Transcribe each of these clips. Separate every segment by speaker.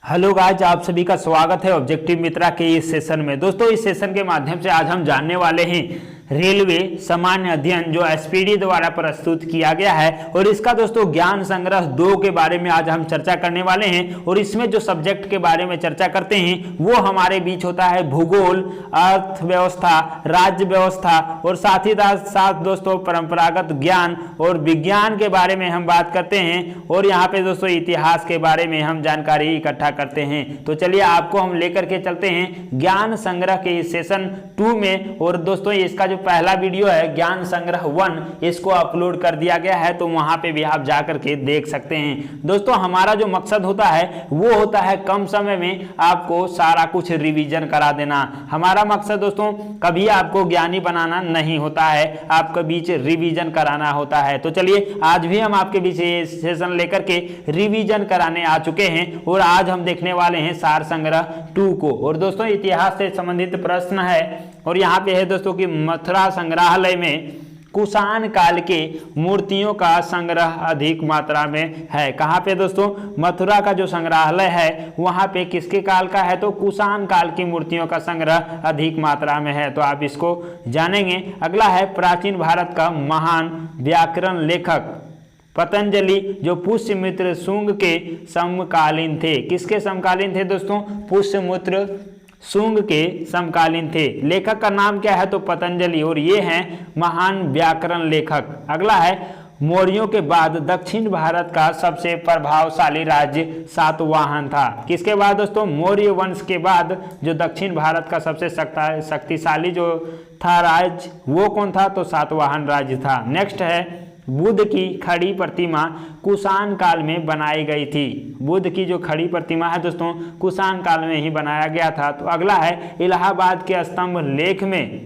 Speaker 1: Hello guys, आप सभी का स्वागत है ऑब्जेक्टिव मित्रा के इस सेशन में। दोस्तों, इस सेशन के माध्यम से आज हम जानने वाले हैं रेलवे सामान्य अध्ययन जो एसपीडी द्वारा प्रस्तुत किया गया है और इसका दोस्तों ज्ञान संग्रह 2 के बारे में आज हम चर्चा करने वाले हैं। और इसमें जो सब्जेक्ट के बारे में चर्चा करते हैं वो हमारे बीच होता है भूगोल, अर्थव्यवस्था, राज्य व्यवस्था और साथ ही साथ दोस्तों परंपरागत ज्ञान और विज्ञान के बारे में हम बात करते हैं। और यहाँ पे दोस्तों इतिहास के बारे में हम जानकारी इकट्ठा करते हैं। तो चलिए आपको हम लेकर के चलते हैं ज्ञान संग्रह के इस सेशन 2 में। और दोस्तों इसका पहला वीडियो है ज्ञान संग्रह 1, इसको अपलोड कर दिया गया है, तो वहां पे भी आप जाकर के देख सकते हैं। दोस्तों हमारा जो मकसद होता है वो होता है कम समय में आपको सारा कुछ रिवीजन करा देना। हमारा मकसद दोस्तों कभी आपको ज्ञानी बनाना नहीं होता है, आपके बीच रिवीजन कराना होता है। तो चलिए आज भी हम आपके बीच ये सेशन लेकर के रिवीजन कराने आ चुके हैं और आज हम देखने वाले हैं सार संग्रह 2 को। और दोस्तों इतिहास से संबंधित प्रश्न है और यहाँ पे है दोस्तों कि मथुरा संग्रहालय में कुषाण काल के मूर्तियों का संग्रह अधिक मात्रा में है। कहाँ पे दोस्तों? मथुरा का जो संग्रहालय है वहाँ पे किसके काल का है? तो कुषाण काल की मूर्तियों का संग्रह अधिक मात्रा में है, तो आप इसको जानेंगे। अगला है प्राचीन भारत का महान व्याकरण लेखक पतंजलि जो पुष्यमित्र शुंग के समकालीन थे। किसके समकालीन थे दोस्तों? पुष्यमित्र शुंग के समकालीन थे। लेखक का नाम क्या है? तो पतंजलि, और ये हैं महान व्याकरण लेखक। अगला है मौर्यों के बाद दक्षिण भारत का सबसे प्रभावशाली राज्य सातवाहन था। किसके बाद दोस्तों? मौर्य वंश के बाद जो दक्षिण भारत का सबसे शक्तिशाली जो था राज्य वो कौन था? तो सातवाहन राज्य था। नेक्स्ट है बुद्ध की खड़ी प्रतिमा कुषाण काल में बनाई गई थी। बुद्ध की जो खड़ी प्रतिमा है दोस्तों कुषाण काल में ही बनाया गया था। तो अगला है इलाहाबाद के स्तंभ लेख में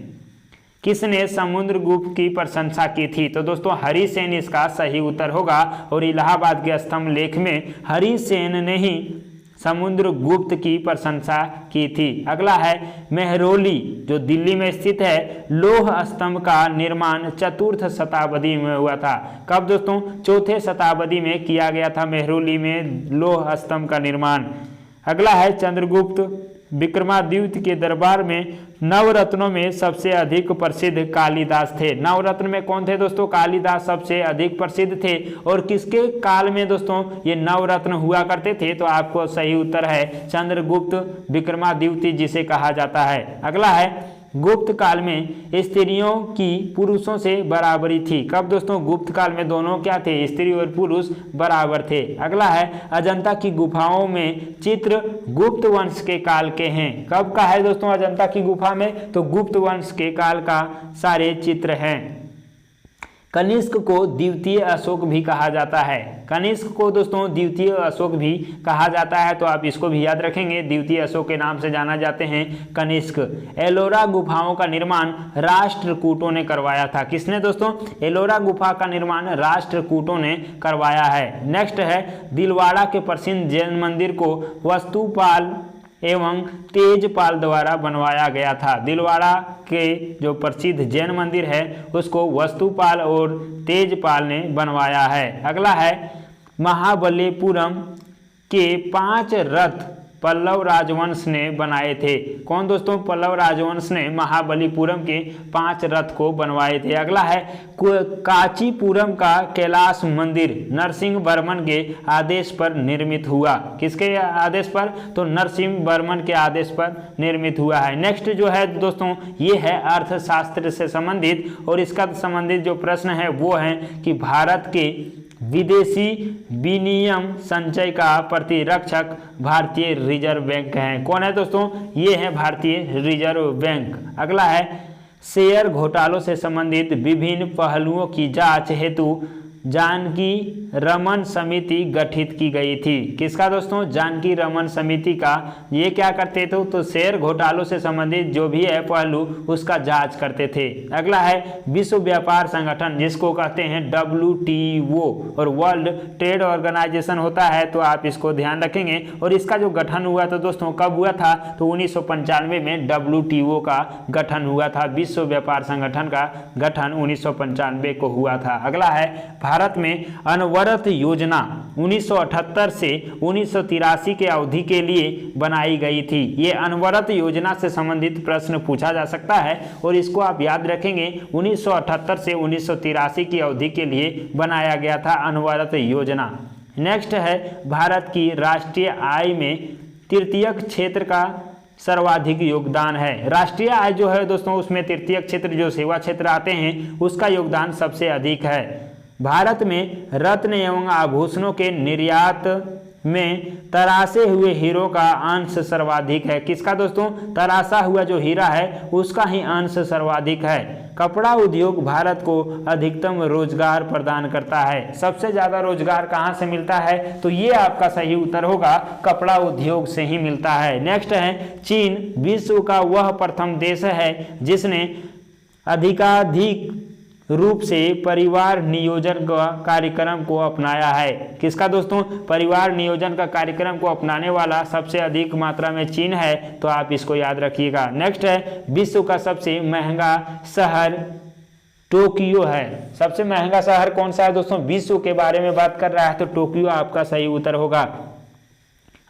Speaker 1: किसने समुद्रगुप्त की प्रशंसा की थी? तो दोस्तों हरिसेन इसका सही उत्तर होगा। और इलाहाबाद के स्तंभ लेख में हरिसेन ने ही समुद्रगुप्त की प्रशंसा की थी। अगला है मेहरौली जो दिल्ली में स्थित है लौह स्तंभ का निर्माण 4th शताब्दी में हुआ था। कब दोस्तों? 4थे शताब्दी में किया गया था मेहरौली में लौह स्तंभ का निर्माण। अगला है चंद्रगुप्त विक्रमादित्य के दरबार में नवरत्नों में सबसे अधिक प्रसिद्ध कालिदास थे। नवरत्न में कौन थे दोस्तों? कालिदास सबसे अधिक प्रसिद्ध थे। और किसके काल में दोस्तों ये नवरत्न हुआ करते थे? तो आपको सही उत्तर है चंद्रगुप्त विक्रमादित्य जिसे कहा जाता है। अगला है गुप्त काल में स्त्रियों की पुरुषों से बराबरी थी। कब दोस्तों? गुप्त काल में दोनों क्या थे? स्त्री और पुरुष बराबर थे। अगला है अजंता की गुफाओं में चित्र गुप्त वंश के काल के हैं। कब का है दोस्तों अजंता की गुफा में? तो गुप्त वंश के काल का सारे चित्र हैं। कनिष्क को द्वितीय अशोक भी कहा जाता है। कनिष्क को दोस्तों द्वितीय अशोक भी कहा जाता है, तो आप इसको भी याद रखेंगे। द्वितीय अशोक के नाम से जाना जाते हैं कनिष्क। एलोरा गुफाओं का निर्माण राष्ट्रकूटों ने करवाया था। किसने दोस्तों? एलोरा गुफा का निर्माण राष्ट्रकूटों ने करवाया है। नेक्स्ट है दिलवाड़ा के प्रसिद्ध जैन मंदिर को वस्तुपाल एवं तेजपाल द्वारा बनवाया गया था। दिलवाड़ा के जो प्रसिद्ध जैन मंदिर है उसको वस्तुपाल और तेजपाल ने बनवाया है। अगला है महाबलीपुरम के 5 रथ पल्लव राजवंश ने बनाए थे। कौन दोस्तों? पल्लव राजवंश ने महाबलीपुरम के 5 रथ को बनवाए थे। अगला है कांचीपुरम का कैलाश मंदिर नरसिंह वर्मन के आदेश पर निर्मित हुआ। किसके आदेश पर? तो नरसिंह वर्मन के आदेश पर निर्मित हुआ है। नेक्स्ट जो है दोस्तों ये है अर्थशास्त्र से संबंधित, और इसका संबंधित जो प्रश्न है वो है कि भारत के विदेशी विनिमय संचय का प्रतिरक्षक भारतीय रिजर्व बैंक है। कौन है दोस्तों? ये है भारतीय रिजर्व बैंक। अगला है शेयर घोटालों से संबंधित विभिन्न पहलुओं की जांच हेतु जानकी रमन समिति गठित की गई थी। किसका दोस्तों? जानकी रमन समिति का। ये क्या करते थे? तो शेयर घोटालों से संबंधित जो भी है पहलू उसका जांच करते थे। अगला है विश्व व्यापार संगठन जिसको कहते हैं WTO और वर्ल्ड ट्रेड ऑर्गेनाइजेशन होता है, तो आप इसको ध्यान रखेंगे। और इसका जो गठन हुआ था दोस्तों कब हुआ था? तो 1995 में WTO का गठन हुआ था। विश्व व्यापार संगठन का गठन 1995 को हुआ था। अगला है भारत में अनवरत योजना 1978 से 1983 के अवधि के लिए बनाई गई थी। ये अनवरत योजना से संबंधित प्रश्न पूछा जा सकता है और इसको आप याद रखेंगे। 1978 से 1983 की अवधि के लिए बनाया गया था अनवरत योजना। नेक्स्ट है भारत की राष्ट्रीय आय में तृतीयक क्षेत्र का सर्वाधिक योगदान है। राष्ट्रीय आय जो है दोस्तों उसमें तृतीयक क्षेत्र जो सेवा क्षेत्र आते हैं उसका योगदान सबसे अधिक है। भारत में रत्न एवं आभूषणों के निर्यात में तरासे हुए हीरो का अंश सर्वाधिक है। किसका दोस्तों? तरासा हुआ जो हीरा है उसका ही अंश सर्वाधिक है। कपड़ा उद्योग भारत को अधिकतम रोजगार प्रदान करता है। सबसे ज्यादा रोजगार कहाँ से मिलता है? तो ये आपका सही उत्तर होगा, कपड़ा उद्योग से ही मिलता है। नेक्स्ट है चीन विश्व का वह प्रथम देश है जिसने अधिकाधिक रूप से परिवार नियोजन का कार्यक्रम को अपनाया है। किसका दोस्तों? परिवार नियोजन का कार्यक्रम को अपनाने वाला सबसे अधिक मात्रा में चीन है, तो आप इसको याद रखिएगा। नेक्स्ट है विश्व का सबसे महंगा शहर टोक्यो है। सबसे महंगा शहर कौन सा है दोस्तों? विश्व के बारे में बात कर रहा है तो टोक्यो आपका सही उत्तर होगा।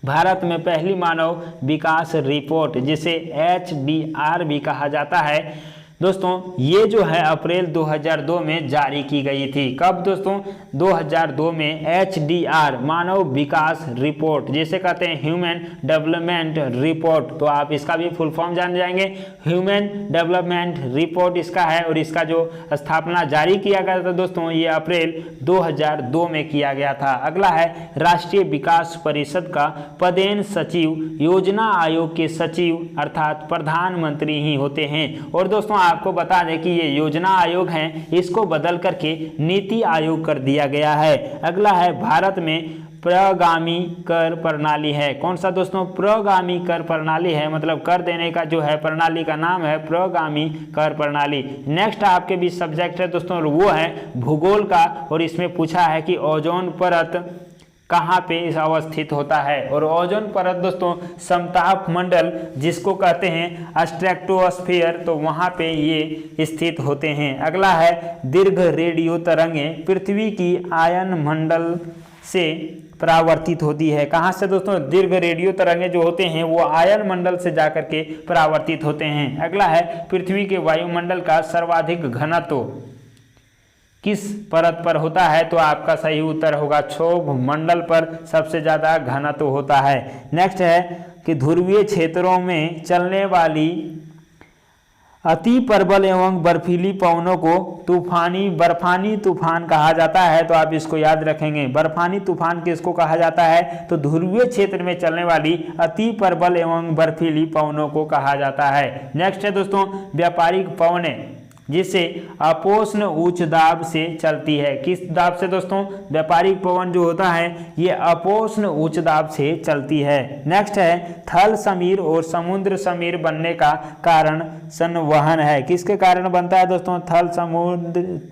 Speaker 1: भारत में पहली मानव विकास रिपोर्ट जिसे HDR भी कहा जाता है दोस्तों, ये जो है अप्रैल 2002 में जारी की गई थी। कब दोस्तों? 2002 में HDR मानव विकास रिपोर्ट जिसे कहते हैं ह्यूमन डेवलपमेंट रिपोर्ट, तो आप इसका भी फुल फॉर्म जान जाएंगे। ह्यूमन डेवलपमेंट रिपोर्ट इसका है और इसका जो स्थापना जारी किया गया था दोस्तों ये अप्रैल 2002 में किया गया था। अगला है राष्ट्रीय विकास परिषद का पदेन सचिव योजना आयोग के सचिव अर्थात प्रधानमंत्री ही होते हैं। और दोस्तों आपको बता दें कि ये योजना आयोग है, इसको बदल करके नीति आयोग कर दिया गया है। अगला है भारत में प्रगामी कर प्रणाली है। कौन सा दोस्तों? प्रगामी कर प्रणाली है, मतलब कर देने का जो है प्रणाली का नाम है प्रगामी कर प्रणाली। नेक्स्ट आपके बीच सब्जेक्ट है दोस्तों वो है भूगोल का और इसमें पूछा है कि ओजोन परत कहाँ पे अवस्थित होता है। और ओजोन परत दोस्तों समताप मंडल जिसको कहते हैं स्ट्रेटोस्फीयर, तो वहाँ पे ये स्थित होते हैं। अगला है दीर्घ रेडियो तरंगें पृथ्वी की आयन मंडल से परावर्तित होती है। कहाँ से दोस्तों? दीर्घ रेडियो तरंगें जो होते हैं वो आयन मंडल से जाकर के परावर्तित होते हैं। अगला है पृथ्वी के वायुमंडल का सर्वाधिक घनत्व किस परत पर होता है? तो आपका सही उत्तर होगा क्षोभ मंडल पर सबसे ज्यादा घनत्व होता है। नेक्स्ट है कि ध्रुवीय क्षेत्रों में चलने वाली अति प्रबल एवं बर्फीली पवनों को बर्फानी तूफान कहा जाता है, तो आप इसको याद रखेंगे। बर्फानी तूफान किसको कहा जाता है? तो ध्रुवीय क्षेत्र में चलने वाली अति प्रबल एवं बर्फीली पवनों को कहा जाता है। नेक्स्ट है दोस्तों व्यापारिक पवनें जिसे अपोष्ण उच्च दाब से चलती है। किस दाब से दोस्तों? व्यापारिक पवन जो होता है ये अपोष्ण उच्च दाब से चलती है। नेक्स्ट है थल समीर और समुद्र समीर बनने का कारण संवहन है। किसके कारण बनता है दोस्तों?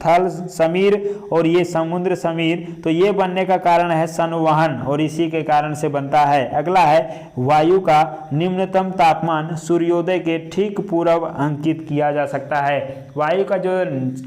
Speaker 1: थल समीर और ये समुद्र समीर, तो ये बनने का कारण है संवहन और इसी के कारण से बनता है। अगला है वायु का निम्नतम तापमान सूर्योदय के ठीक पूर्व अंकित किया जा सकता है। वायु का जो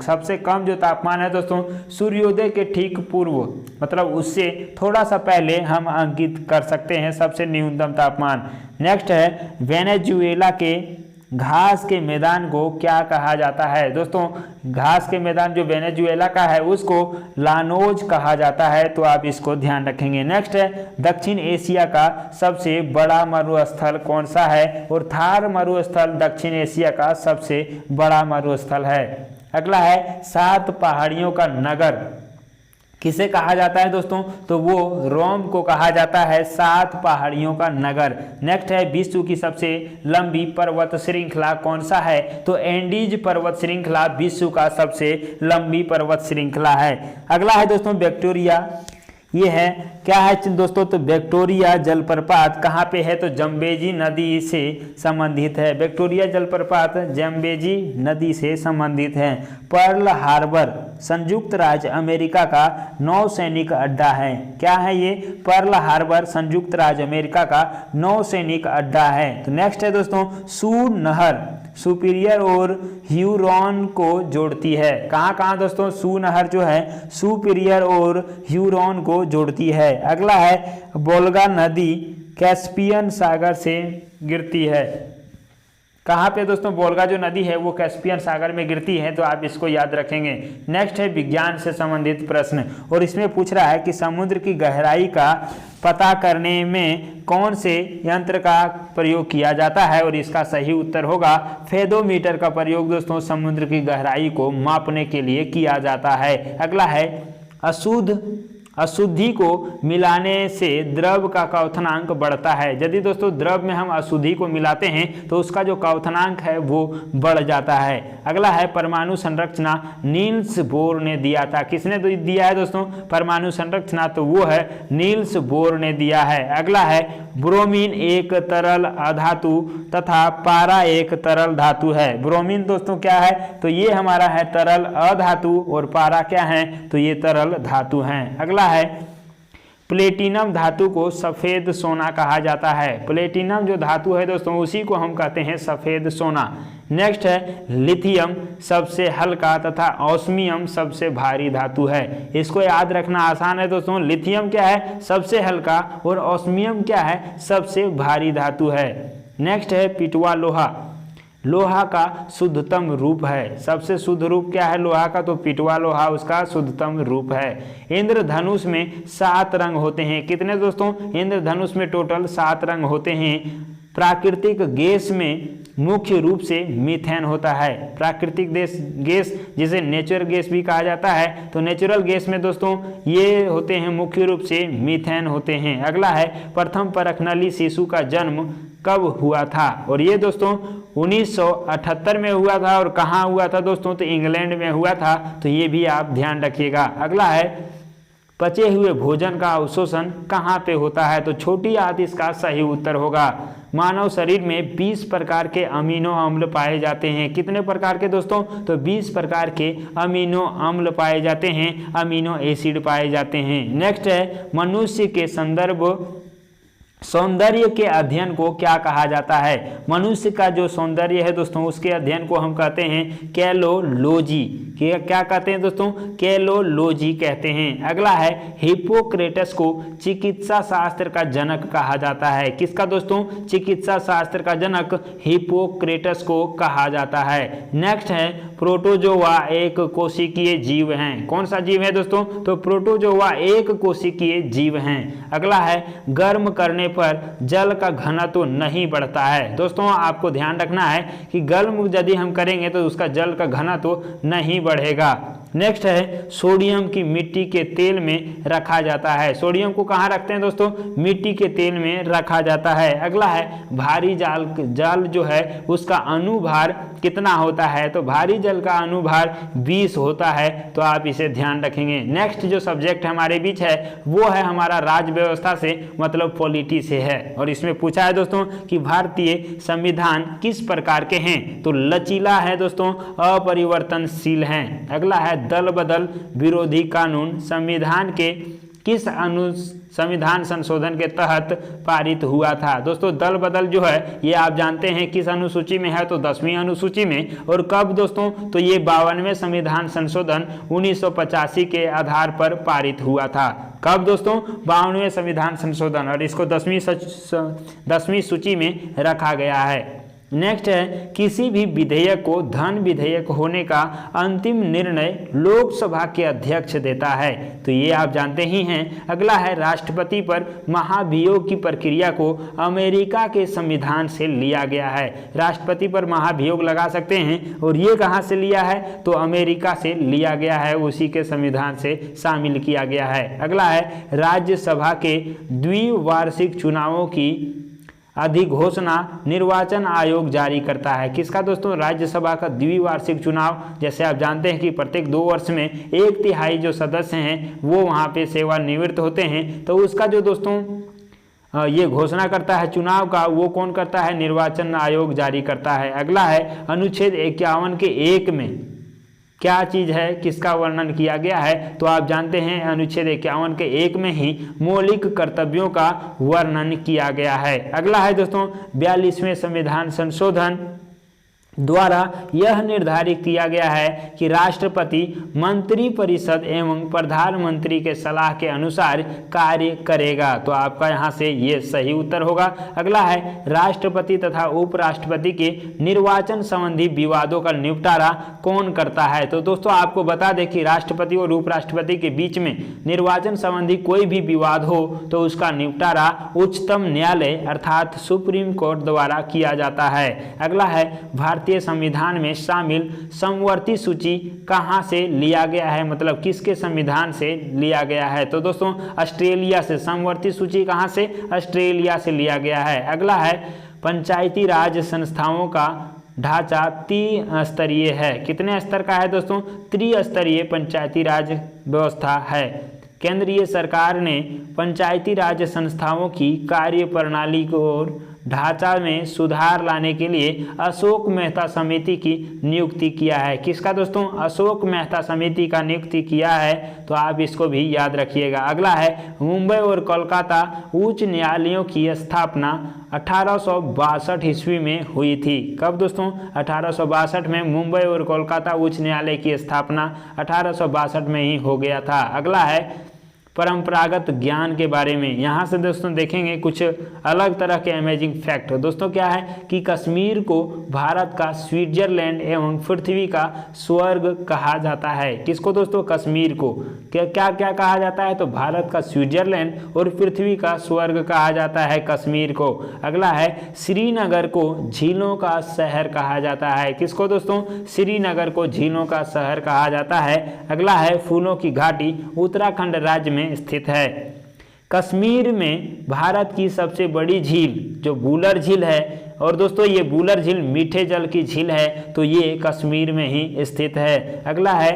Speaker 1: सबसे कम जो तापमान है दोस्तों सूर्योदय के ठीक पूर्व, मतलब उससे थोड़ा सा पहले हम अंकित कर सकते हैं सबसे न्यूनतम तापमान। नेक्स्ट है वेनेजुएला के घास के मैदान को क्या कहा जाता है? दोस्तों घास के मैदान जो वेनेजुएला का है उसको लानोज कहा जाता है, तो आप इसको ध्यान रखेंगे। नेक्स्ट है दक्षिण एशिया का सबसे बड़ा मरुस्थल कौन सा है? और थार मरुस्थल दक्षिण एशिया का सबसे बड़ा मरुस्थल है। अगला है 7 पहाड़ियों का नगर किसे कहा जाता है दोस्तों? तो वो रोम को कहा जाता है 7 पहाड़ियों का नगर। नेक्स्ट है विश्व की सबसे लंबी पर्वत श्रृंखला कौन सा है? तो एंडीज पर्वत श्रृंखला विश्व का सबसे लंबी पर्वत श्रृंखला है। अगला है दोस्तों विक्टोरिया, ये है क्या है दोस्तों? तो विक्टोरिया जलप्रपात कहाँ पे है? तो जम्बेजी नदी से संबंधित है। विक्टोरिया जलप्रपात जम्बेजी नदी से संबंधित है। पर्ल हार्बर संयुक्त राज्य अमेरिका का नौसैनिक अड्डा है। क्या है ये? पर्ल हार्बर संयुक्त राज्य अमेरिका का नौसैनिक अड्डा है। तो नेक्स्ट है दोस्तों सूर नहर सुपीरियर और ह्यूरॉन को जोड़ती है। कहाँ कहाँ दोस्तों, सू नहर जो है सुपीरियर और ह्यूरॉन को जोड़ती है। अगला है वोल्गा नदी कैस्पियन सागर से गिरती है। कहाँ पे दोस्तों, वोल्गा जो नदी है वो कैस्पियन सागर में गिरती है, तो आप इसको याद रखेंगे। नेक्स्ट है विज्ञान से संबंधित प्रश्न, और इसमें पूछ रहा है कि समुद्र की गहराई का पता करने में कौन से यंत्र का प्रयोग किया जाता है, और इसका सही उत्तर होगा फेदोमीटर का प्रयोग दोस्तों समुद्र की गहराई को मापने के लिए किया जाता है। अगला है अशुद्धि को मिलाने से द्रव का क्वथनांक बढ़ता है। यदि दोस्तों द्रव में हम अशुद्धि को मिलाते हैं तो उसका जो क्वथनांक है वो बढ़ जाता है। अगला है परमाणु संरचना नील्स बोर ने दिया था। किसने दिया है दोस्तों परमाणु संरचना, तो वो है नील्स बोर ने दिया है। अगला है ब्रोमीन एक तरल अधातु तथा पारा एक तरल धातु है। ब्रोमीन दोस्तों क्या है, तो ये हमारा है तरल अधातु, और पारा क्या है, तो ये तरल धातु हैं। अगला है प्लेटिनम धातु को सफेद सोना कहा जाता है। प्लेटिनम जो धातु है दोस्तों उसी को हम कहते हैं सफेद सोना। नेक्स्ट है लिथियम सबसे हल्का तथा ऑस्मियम सबसे भारी धातु है। इसको याद रखना आसान है दोस्तों, लिथियम क्या है सबसे हल्का और ऑस्मियम क्या है सबसे भारी धातु है। नेक्स्ट है पिटवा लोहा, लोहा का शुद्धतम रूप है। सबसे शुद्ध रूप क्या है लोहा का, तो पिटवा लोहा उसका शुद्धतम रूप है। इंद्रधनुष में 7 रंग होते हैं। कितने दोस्तों, इंद्रधनुष में टोटल 7 रंग होते हैं। प्राकृतिक गैस में मुख्य रूप से मीथेन होता है। प्राकृतिक गैस जिसे नेचुरल गैस भी कहा जाता है, तो नेचुरल गैस में दोस्तों ये होते हैं मुख्य रूप से मीथेन होते हैं। अगला है प्रथम परखनली शिशु का जन्म कब हुआ था, और ये दोस्तों 1978 में हुआ था। और कहाँ हुआ था दोस्तों, तो इंग्लैंड में हुआ था, तो ये भी आप ध्यान रखिएगा। अगला है पचे हुए भोजन का अवशोषण कहाँ पे होता है, तो छोटी आंत इसका सही उत्तर होगा। मानव शरीर में 20 प्रकार के अमीनो अम्ल पाए जाते हैं। कितने प्रकार के दोस्तों, तो 20 प्रकार के अमीनो अम्ल पाए जाते हैं, अमीनो एसिड पाए जाते हैं। नेक्स्ट है मनुष्य के सौंदर्य के अध्ययन को क्या कहा जाता है। मनुष्य का जो सौंदर्य है दोस्तों उसके अध्ययन को हम कहते हैं कैलोलॉजी। क्या कहते हैं दोस्तों, कैलोलॉजी कहते हैं। अगला है हिप्पोक्रेटस को चिकित्सा शास्त्र का जनक कहा जाता है। किसका दोस्तों, चिकित्सा शास्त्र का जनक हिप्पोक्रेटस को कहा जाता है। नेक्स्ट है प्रोटोजोआ एक कोशिकीय जीव हैं। कौन सा जीव है दोस्तों, तो प्रोटोजोआ एक कोशिकीय जीव हैं। अगला है गर्म करने पर जल का घनत्व नहीं बढ़ता है। दोस्तों आपको ध्यान रखना है कि गर्म यदि हम करेंगे तो उसका जल का घनत्व नहीं बढ़ेगा। नेक्स्ट है सोडियम की मिट्टी के तेल में रखा जाता है। सोडियम को कहाँ रखते हैं दोस्तों, मिट्टी के तेल में रखा जाता है। अगला है भारी जल जो है उसका अनुभार कितना होता है, तो भारी जल का अनुभार 20 होता है, तो आप इसे ध्यान रखेंगे। नेक्स्ट जो सब्जेक्ट हमारे बीच है वो है हमारा राज्य व्यवस्था से मतलब पॉलिटी से है, और इसमें पूछा है दोस्तों कि भारतीय संविधान किस प्रकार के हैं, तो लचीला है दोस्तों, अपरिवर्तनशील हैं। अगला है दल बदल विरोधी कानून संविधान के किस संविधान संशोधन के तहत पारित हुआ था। दोस्तों दल बदल जो है ये आप जानते हैं किस अनुसूची में है, तो 10वीं अनुसूची में। और कब दोस्तों, तो ये 52वें संविधान संशोधन 1985 के आधार पर पारित हुआ था। कब दोस्तों, 52वें संविधान संशोधन, और इसको 10वीं सूची में रखा गया है। नेक्स्ट है किसी भी विधेयक को धन विधेयक होने का अंतिम निर्णय लोकसभा के अध्यक्ष देता है, तो ये आप जानते ही हैं। अगला है राष्ट्रपति पर महाभियोग की प्रक्रिया को अमेरिका के संविधान से लिया गया है। राष्ट्रपति पर महाभियोग लगा सकते हैं, और ये कहाँ से लिया है, तो अमेरिका से लिया गया है, उसी के संविधान से शामिल किया गया है। अगला है राज्यसभा के द्विवार्षिक चुनावों की अधिघोषणा निर्वाचन आयोग जारी करता है। किसका दोस्तों, राज्यसभा का द्विवार्षिक चुनाव। जैसे आप जानते हैं कि प्रत्येक 2 वर्ष में 1/3 जो सदस्य हैं वो वहाँ पे सेवानिवृत्त होते हैं, तो उसका जो दोस्तों ये घोषणा करता है चुनाव का, वो कौन करता है, निर्वाचन आयोग जारी करता है। अगला है अनुच्छेद 51 के 1 में क्या चीज है, किसका वर्णन किया गया है, तो आप जानते हैं अनुच्छेद 51 के 1 में ही मौलिक कर्तव्यों का वर्णन किया गया है। अगला है दोस्तों 42वें संविधान संशोधन द्वारा यह निर्धारित किया गया है कि राष्ट्रपति मंत्रिपरिषद एवं प्रधानमंत्री के सलाह के अनुसार कार्य करेगा। तो आपका यहाँ से ये सही उत्तर होगा। अगला है राष्ट्रपति तथा उपराष्ट्रपति के निर्वाचन संबंधी विवादों का निपटारा कौन करता है। तो दोस्तों आपको बता दें कि राष्ट्रपति और उपराष्ट्रपति के बीच में निर्वाचन संबंधी कोई भी विवाद हो तो उसका निपटारा उच्चतम न्यायालय अर्थात सुप्रीम कोर्ट द्वारा किया जाता है। अगला है भारतीय संविधान में शामिल समवर्ती सूची कहां से लिया गया है, मतलब किसके संविधान से लिया गया है। तो दोस्तों ऑस्ट्रेलिया से। समवर्ती सूची कहां से? ऑस्ट्रेलिया से लिया गया है। अगला है पंचायती राज संस्थाओं का ढांचा त्रिस्तरीय है। कितने स्तर का है दोस्तों? त्रिस्तरीय पंचायती राज व्यवस्था है। केंद्रीय सरकार ने पंचायती राज संस्थाओं की कार्य प्रणाली और ढांचा में सुधार लाने के लिए अशोक मेहता समिति की नियुक्ति किया है। किसका दोस्तों? अशोक मेहता समिति का नियुक्ति किया है। तो आप इसको भी याद रखिएगा। अगला है मुंबई और कोलकाता उच्च न्यायालयों की स्थापना 1862 ईस्वी में हुई थी। कब दोस्तों? 1862 में मुंबई और कोलकाता उच्च न्यायालय की स्थापना 1862 में ही हो गया था। अगला है परंपरागत ज्ञान के बारे में। यहाँ से दोस्तों देखेंगे कुछ अलग तरह के अमेजिंग फैक्ट। दोस्तों क्या है कि कश्मीर को भारत का स्विट्जरलैंड एवं पृथ्वी का स्वर्ग कहा जाता है। किसको दोस्तों? कश्मीर को। क्या क्या क्या कहा जाता है? तो भारत का स्विट्जरलैंड और पृथ्वी का स्वर्ग कहा जाता है कश्मीर को। अगला है श्रीनगर को झीलों का शहर कहा जाता है। किसको दोस्तों? श्रीनगर को झीलों का शहर कहा जाता है। अगला है फूलों की घाटी उत्तराखंड राज्य में स्थित है। कश्मीर में भारत की सबसे बड़ी झील जो बुलर झील है, और दोस्तों ये बुलर झील मीठे जल की झील है, तो ये कश्मीर में ही स्थित है। अगला है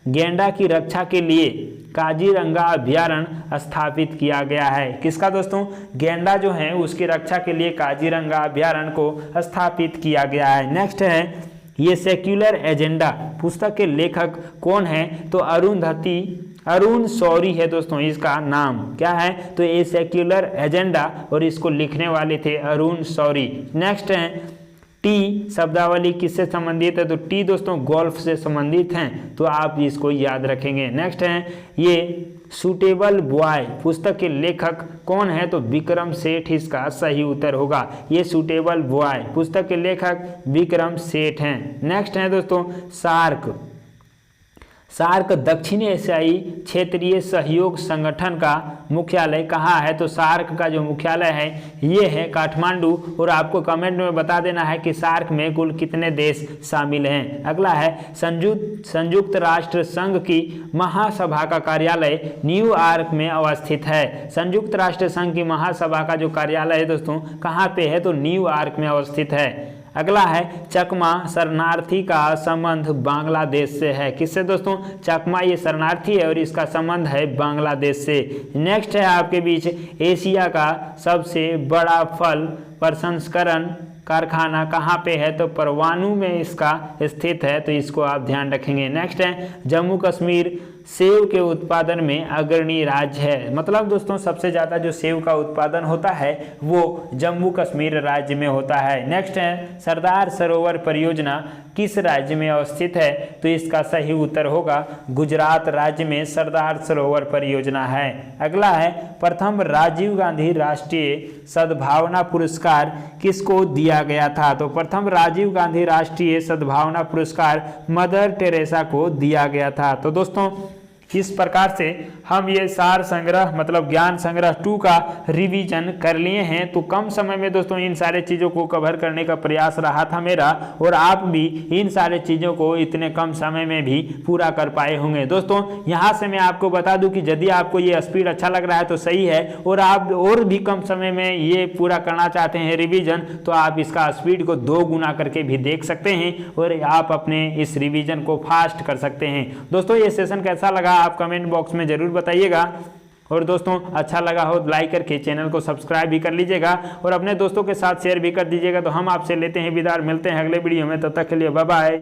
Speaker 1: गैंडा की रक्षा के लिए काजीरंगा अभ्यारण्य स्थापित किया गया है। किसका दोस्तों? गैंडा जो है उसकी रक्षा के लिए काजीरंगा अभ्यारण्य को स्थापित किया गया है। नेक्स्ट है ये सेक्युलर एजेंडा पुस्तक के लेखक कौन है? तो अरुण शौरी है दोस्तों इसका नाम। क्या है? तो ये सेक्युलर एजेंडा और इसको लिखने वाले थे अरुण शौरी। नेक्स्ट है टी शब्दावली किससे संबंधित है? तो टी दोस्तों गोल्फ से संबंधित हैं, तो आप इसको याद रखेंगे। नेक्स्ट है ये सूटेबल बॉय पुस्तक के लेखक कौन है? तो विक्रम सेठ इसका सही उत्तर होगा। ये सूटेबल बॉय पुस्तक के लेखक विक्रम सेठ हैं। नेक्स्ट है दोस्तों सार्क दक्षिण एशियाई क्षेत्रीय सहयोग संगठन का मुख्यालय कहाँ है? तो सार्क का जो मुख्यालय है ये है काठमांडू। और आपको कमेंट में बता देना है कि सार्क में कुल कितने देश शामिल हैं। अगला है संयुक्त राष्ट्र संघ की महासभा का कार्यालय न्यूयॉर्क में अवस्थित है। संयुक्त राष्ट्र संघ की महासभा का जो कार्यालय है दोस्तों कहाँ पे है? तो न्यूयॉर्क में अवस्थित है। अगला है चकमा शरणार्थी का संबंध बांग्लादेश से है। किससे दोस्तों? चकमा ये शरणार्थी है और इसका संबंध है बांग्लादेश से। नेक्स्ट है आपके बीच एशिया का सबसे बड़ा फल प्रसंस्करण कारखाना कहाँ पे है? तो परवाणु में इसका स्थित है, तो इसको आप ध्यान रखेंगे। नेक्स्ट है जम्मू कश्मीर सेब के उत्पादन में अग्रणी राज्य है। मतलब दोस्तों सबसे ज़्यादा जो सेब का उत्पादन होता है वो जम्मू कश्मीर राज्य में होता है। नेक्स्ट है सरदार सरोवर परियोजना किस राज्य में अवस्थित है? तो इसका सही उत्तर होगा गुजरात राज्य में सरदार सरोवर परियोजना है। अगला है प्रथम राजीव गांधी राष्ट्रीय सद्भावना पुरस्कार किसको दिया गया था? तो प्रथम राजीव गांधी राष्ट्रीय सद्भावना पुरस्कार मदर टेरेसा को दिया गया था। तो दोस्तों इस प्रकार से हम ये सार संग्रह मतलब ज्ञान संग्रह 2 का रिवीजन कर लिए हैं। तो कम समय में दोस्तों इन सारे चीज़ों को कवर करने का प्रयास रहा था मेरा, और आप भी इन सारे चीज़ों को इतने कम समय में भी पूरा कर पाए होंगे। दोस्तों यहाँ से मैं आपको बता दूं कि यदि आपको ये स्पीड अच्छा लग रहा है तो सही है, और आप और भी कम समय में ये पूरा करना चाहते हैं रिवीजन, तो आप इसका स्पीड को 2 गुना करके भी देख सकते हैं और आप अपने इस रिवीजन को फास्ट कर सकते हैं। दोस्तों ये सेशन कैसा लगा आप कमेंट बॉक्स में जरूर बताइएगा, और दोस्तों अच्छा लगा हो लाइक करके चैनल को सब्सक्राइब भी कर लीजिएगा और अपने दोस्तों के साथ शेयर भी कर दीजिएगा। तो हम आपसे लेते हैं विदा, मिलते हैं अगले वीडियो में, तब तक के लिए बाय बाय।